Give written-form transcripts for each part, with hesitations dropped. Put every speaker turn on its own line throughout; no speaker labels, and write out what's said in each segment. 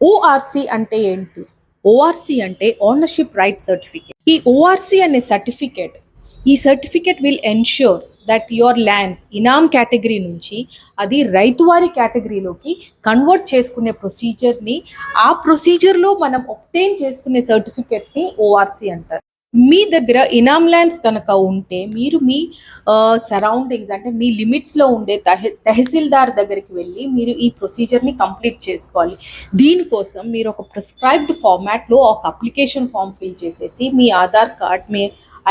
ORC అంటే ఏంటి? ORC అంటే ఓనర్‌షిప్ రైట్ సర్టిఫికేట్. ఈ ఓఆర్సి అనే సర్టిఫికేట్, ఈ certificate will ensure that your lands inam category నుంచి అది రైతువారి కేటగిరీలోకి కన్వర్ట్ చేసుకునే ప్రొసీజర్‌ని, ఆ ప్రొసీజర్‌లో మనం ఒబ్టైన్ చేసుకునే సర్టిఫికేట్‌ని ఓఆర్సి అంటారు. మీ దగ్గర ఇనామ్ ల్యాండ్స్ కనుక ఉంటే మీరు మీ సరౌండింగ్స్ అంటే మీ లిమిట్స్‌లో ఉండే తహసీల్దార్ దగ్గరికి వెళ్ళి మీరు ఈ ప్రొసీజర్‌ని కంప్లీట్ చేసుకోవాలి. దీనికోసం మీరు ఒక ప్రిస్క్రైబ్డ్ ఫార్మాట్‌లో ఒక అప్లికేషన్ ఫామ్ ఫిల్ చేసేసి మీ ఆధార్ కార్డ్, మీ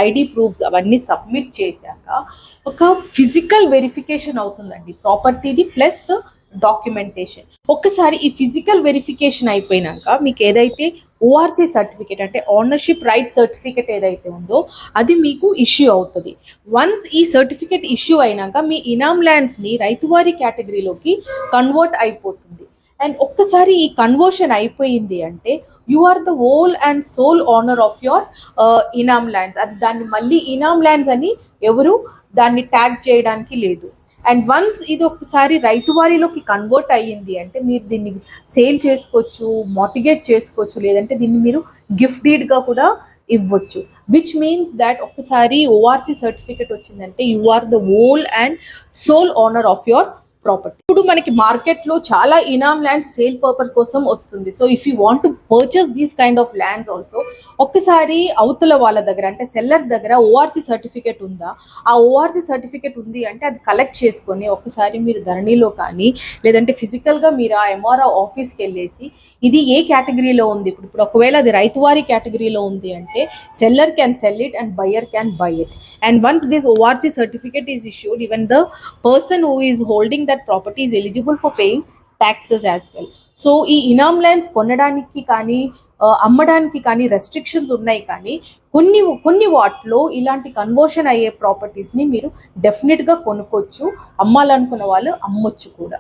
ఐడీ ప్రూఫ్స్ అవన్నీ సబ్మిట్ చేశాక ఒక ఫిజికల్ వెరిఫికేషన్ అవుతుందండి ప్రాపర్టీది ప్లస్ ద డాక్యుమెంటేషన్. ఒక్కసారి ఈ ఫిజికల్ వెరిఫికేషన్ అయిపోయినాక మీకు ఏదైతే ఓఆర్సి సర్టిఫికేట్ అంటే ఓనర్‌షిప్ రైట్ సర్టిఫికేట్ ఏదైతే ఉందో అది మీకు ఇష్యూ అవుతుంది. వన్స్ ఈ సర్టిఫికేట్ ఇష్యూ అయినాక మీ ఇనామ్ ల్యాండ్స్‌ని రైతువారి కేటగిరీలోకి కన్వర్ట్ అయిపోతుంది. అండ్ ఒక్కసారి ఈ కన్వర్షన్ అయిపోయింది అంటే you are the whole and sole owner of your inam lands. అది దాన్ని మళ్ళీ ఇనామ్ ల్యాండ్స్ అని ఎవరు దాన్ని ట్యాగ్ చేయడానికి లేదు. అండ్ వన్స్ ఇది ఒకసారి రైతువారిలోకి కన్వర్ట్ అయ్యింది అంటే మీరు దీన్ని సేల్ చేసుకోవచ్చు, మార్టిగేజ్ చేసుకోవచ్చు, లేదంటే దీన్ని మీరు గిఫ్ట్ డీడ్గా కూడా ఇవ్వచ్చు. విచ్ మీన్స్ దాట్ ఒక్కసారి ఓఆర్సి సర్టిఫికేట్ వచ్చిందంటే you are the whole and sole owner of your property. ఇప్పుడు మనకి మార్కెట్లో చాలా ఇనామ్ ల్యాండ్స్ సేల్ పర్పస్ కోసం వస్తుంది. So if you want to purchase these kind of lands also ఒక్కసారి అవతల వాళ్ళ దగ్గర అంటే సెల్లర్ దగ్గర ఓఆర్సి సర్టిఫికేట్ ఉందా, ఆ ఓఆర్సి సర్టిఫికేట్ ఉంది అంటే అది కలెక్ట్ చేసుకొని ఒకసారి మీరు ధరణిలో కానీ లేదంటే ఫిజికల్గా మీరు ఆ ఎంఆర్ఓ ఆఫీస్కి వెళ్ళేసి ఇది ఏ కేటగిరీలో ఉంది, ఇప్పుడు ఒకవేళ అది రైతువారి కేటగిరీలో ఉంది అంటే seller can sell it and buyer can buy it. And once this ORC certificate is issued even the person who is holding that property is eligible for paying taxes as well. So ఈ ఇనామ్ lands కొనడానికి కానీ అమ్మడానికి కానీ restrictions ఉన్నాయి, కానీ కొన్ని వాటిలో ఇలాంటి కన్వర్షన్ అయ్యే ప్రాపర్టీస్ని మీరు డెఫినెట్గా కొనుక్కోవచ్చు, అమ్మాలనుకున్న వాళ్ళు అమ్మొచ్చు కూడా.